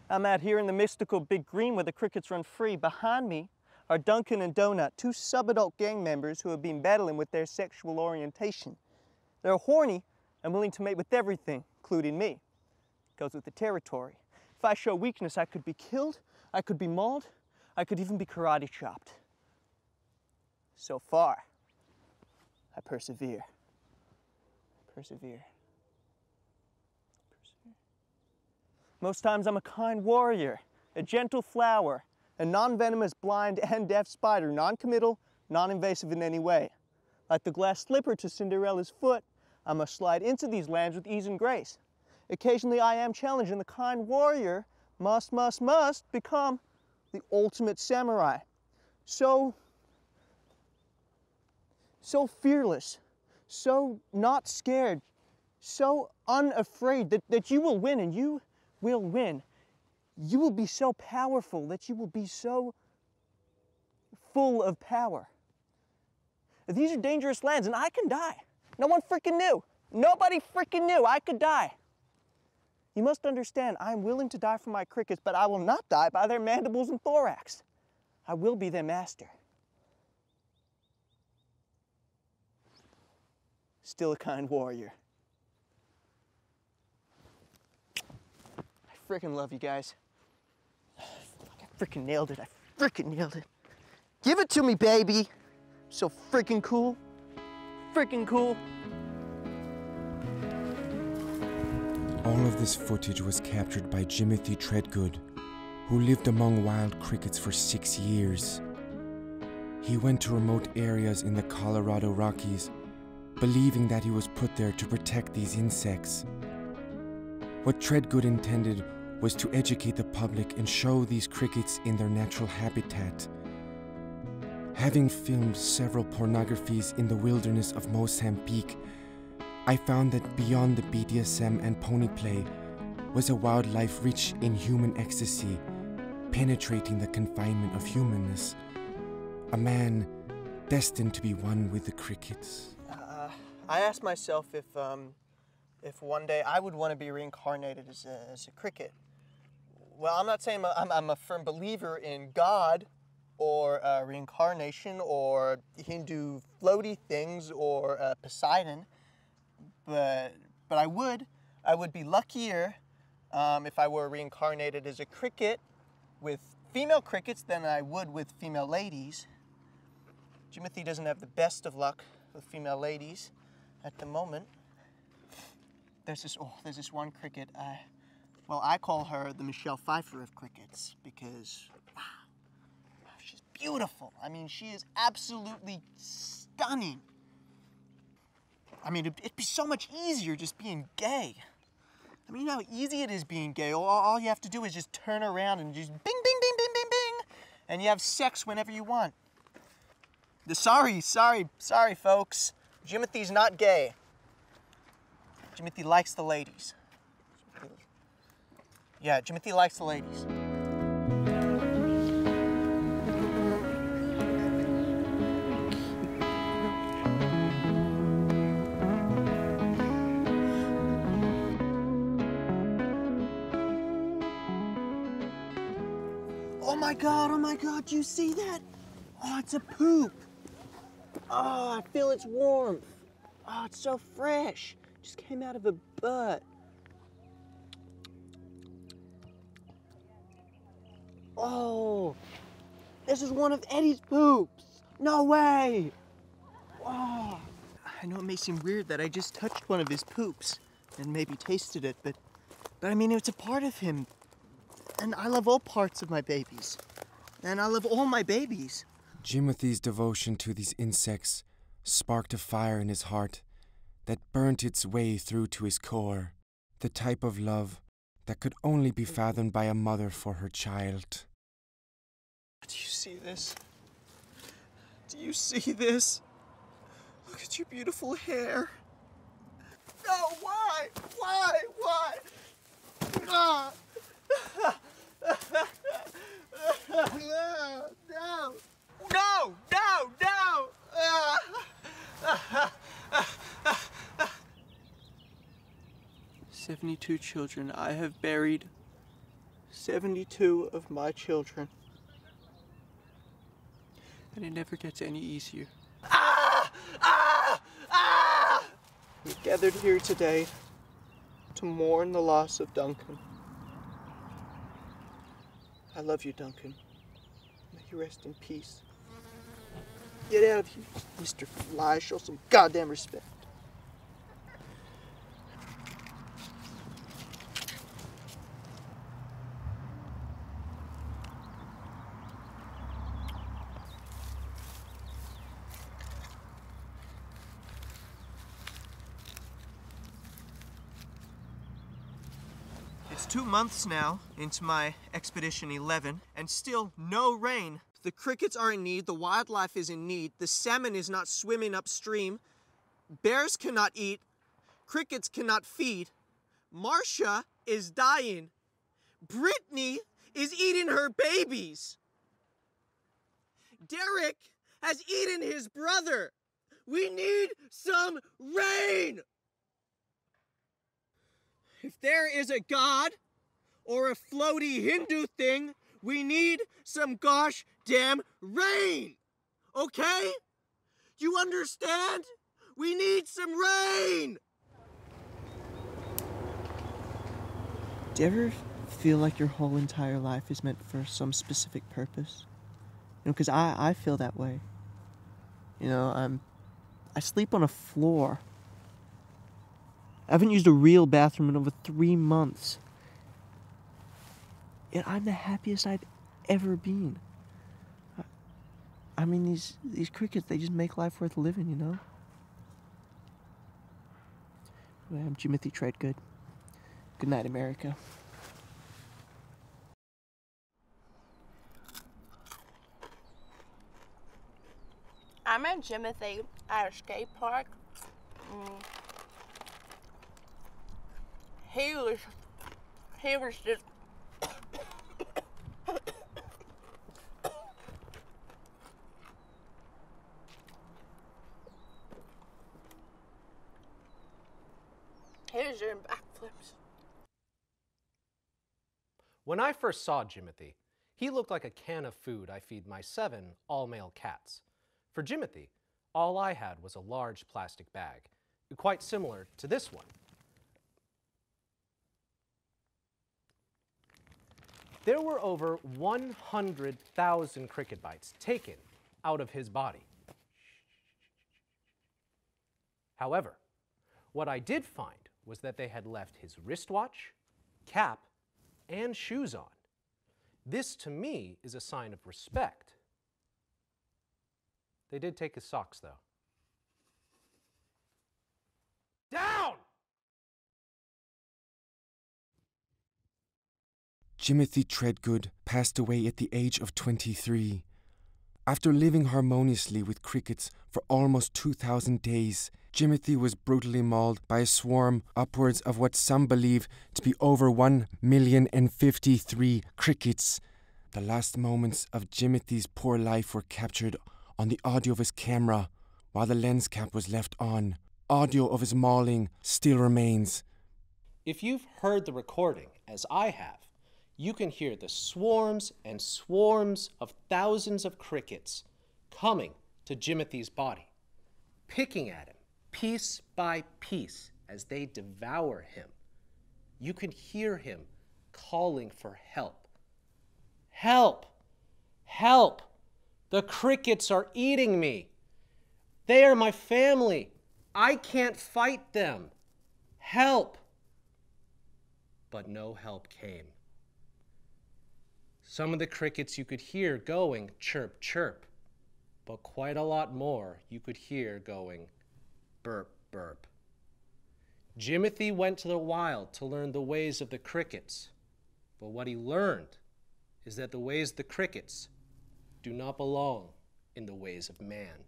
I'm out here in the mystical big green where the crickets run free. Behind me are Duncan and Donut, two sub-adult gang members who have been battling with their sexual orientation. They're horny and willing to mate with everything, including me. Goes with the territory. If I show weakness, I could be killed, I could be mauled, I could even be karate chopped. So far, I persevere. Persevere. Most times I'm a kind warrior, a gentle flower, a non-venomous blind and deaf spider, non-committal, non-invasive in any way. Like the glass slipper to Cinderella's foot, I must slide into these lands with ease and grace. Occasionally I am challenged, and the kind warrior must become the ultimate samurai. So fearless, so not scared, so unafraid that you will win, and you will win. You will be so powerful that you will be so full of power. These are dangerous lands, and I can die. No one freaking knew. Nobody freaking knew I could die. You must understand, I'm willing to die for my crickets, but I will not die by their mandibles and thorax. I will be their master. Still a kind warrior. I freaking love you guys. I freaking nailed it. I freaking nailed it. Give it to me, baby. So freaking cool. Freaking cool. All of this footage was captured by Jimothy Treadgood, who lived among wild crickets for 6 years. He went to remote areas in the Colorado Rockies, believing that he was put there to protect these insects. What Treadgood intended was to educate the public and show these crickets in their natural habitat. Having filmed several pornographies in the wilderness of Mozambique, I found that beyond the BDSM and pony play was a wildlife rich in human ecstasy, penetrating the confinement of humanness. A man destined to be one with the crickets. I asked myself if one day I would want to be reincarnated as a cricket. Well, I'm not saying I'm a firm believer in God or reincarnation or Hindu floaty things or Poseidon, but I would be luckier if I were reincarnated as a cricket with female crickets than I would with female ladies. Jimothy doesn't have the best of luck with female ladies at the moment. There's this one cricket, well, I call her the Michelle Pfeiffer of crickets because, wow, she's beautiful. I mean, she is absolutely stunning. I mean, it'd be so much easier just being gay. I mean, you know how easy it is being gay. All you have to do is just turn around and just bing, bing, bing, bing, bing, bing, and you have sex whenever you want. Sorry, folks. Jimothy's not gay. Jimothy likes the ladies. Yeah, Jimothy likes the ladies. Oh my God, you see that? Oh, it's a poop. Oh, I feel its warmth. Oh, it's so fresh. Just came out of a butt. Oh, this is one of Eddie's poops. No way. Oh, I know it may seem weird that I just touched one of his poops and maybe tasted it, but I mean, it's a part of him. And I love all parts of my babies. And I love all my babies. Jimothy's devotion to these insects sparked a fire in his heart that burnt its way through to his core, the type of love that could only be fathomed by a mother for her child. Do you see this? Do you see this? Look at your beautiful hair. No, why? Why? Ah. No! 72 children I have buried. 72 of my children. And it never gets any easier. Ah! Ah! Ah! We gathered here today to mourn the loss of Duncan. I love you, Duncan. May you rest in peace. Get out of here, Mr. Fly. Show some goddamn respect. It's 2 months now into my Expedition 11, and still no rain. The crickets are in need, the wildlife is in need, the salmon is not swimming upstream, bears cannot eat, crickets cannot feed, Marcia is dying, Brittany is eating her babies, Derek has eaten his brother. We need some rain! If there is a god or a floaty Hindu thing, we need some gosh damn rain! Okay? You understand? We need some rain! Do you ever feel like your whole entire life is meant for some specific purpose? You know, because I feel that way. You know, I sleep on a floor. I haven't used a real bathroom in over 3 months. Yet I'm the happiest I've ever been. I mean, these crickets, they just make life worth living, you know? Anyway, I'm Jimothy Treadgood. Good night, America. I met Jimothy at a skate park. He was just he was doing backflips. When I first saw Jimothy, he looked like a can of food I feed my 7 all-male cats. For Jimothy, all I had was a large plastic bag, quite similar to this one. There were over 100,000 cricket bites taken out of his body. However, what I did find was that they had left his wristwatch, cap, and shoes on. This, to me, is a sign of respect. They did take his socks, though. Down! Jimothy Treadgood passed away at the age of 23. After living harmoniously with crickets for almost 2,000 days, Jimothy was brutally mauled by a swarm upwards of what some believe to be over 1,053,000 crickets. The last moments of Jimothy's poor life were captured on the audio of his camera while the lens cap was left on. Audio of his mauling still remains. If you've heard the recording, as I have, you can hear the swarms and swarms of thousands of crickets coming to Jimothy's body, picking at him piece by piece as they devour him. You can hear him calling for help. Help! Help! The crickets are eating me. They are my family. I can't fight them. Help! But no help came. Some of the crickets you could hear going chirp, chirp, but quite a lot more you could hear going burp, burp. Jimothy went to the wild to learn the ways of the crickets, but what he learned is that the ways of the crickets do not belong in the ways of man.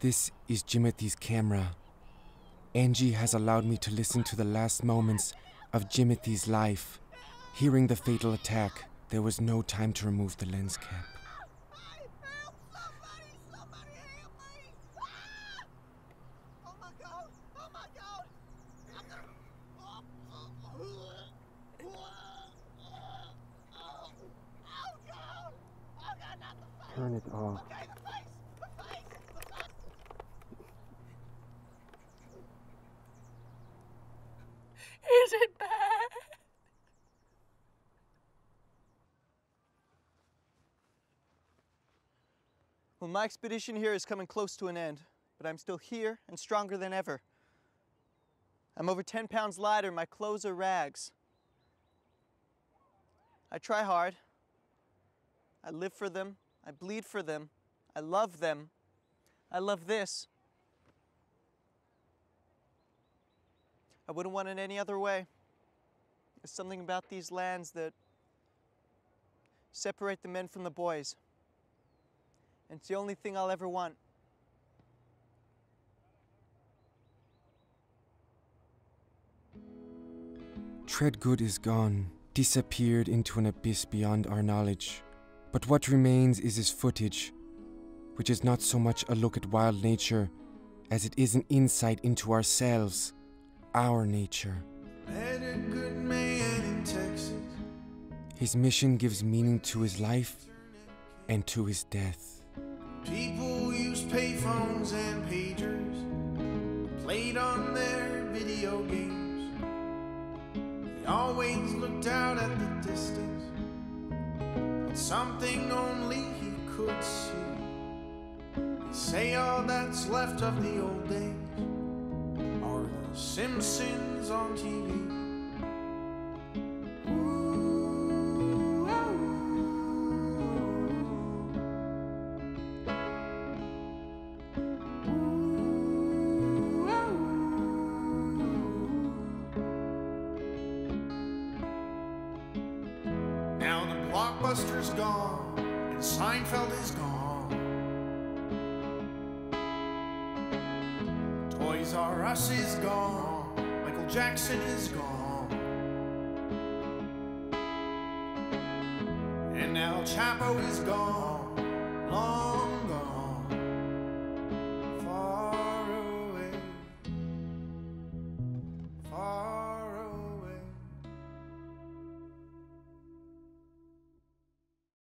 This is Jimothy's camera. Angie has allowed me to listen to the last moments of Jimothy's life. Hearing the fatal attack, there was no time to remove the lens cap. Help! Somebody help me! Ah! Oh my Turn it off. Is it bad? Well, my expedition here is coming close to an end, but I'm still here and stronger than ever. I'm over 10 pounds lighter, my clothes are rags. I try hard. I live for them. I bleed for them. I love them. I love this. I wouldn't want it any other way. There's something about these lands that separate the men from the boys. And it's the only thing I'll ever want. Treadgood is gone, disappeared into an abyss beyond our knowledge. But what remains is his footage, which is not so much a look at wild nature as it is an insight into ourselves, our nature. Met a good man in Texas. His mission gives meaning to his life and to his death. People use payphones and pagers, played on their video games. He always looked out at the distance, at something only he could see. They say all that's left of the old days are the Simpsons on TV. Now the Blockbuster's gone and Seinfeld is gone. Toys R Us is gone. Michael Jackson is gone. And El Chapo is gone. Long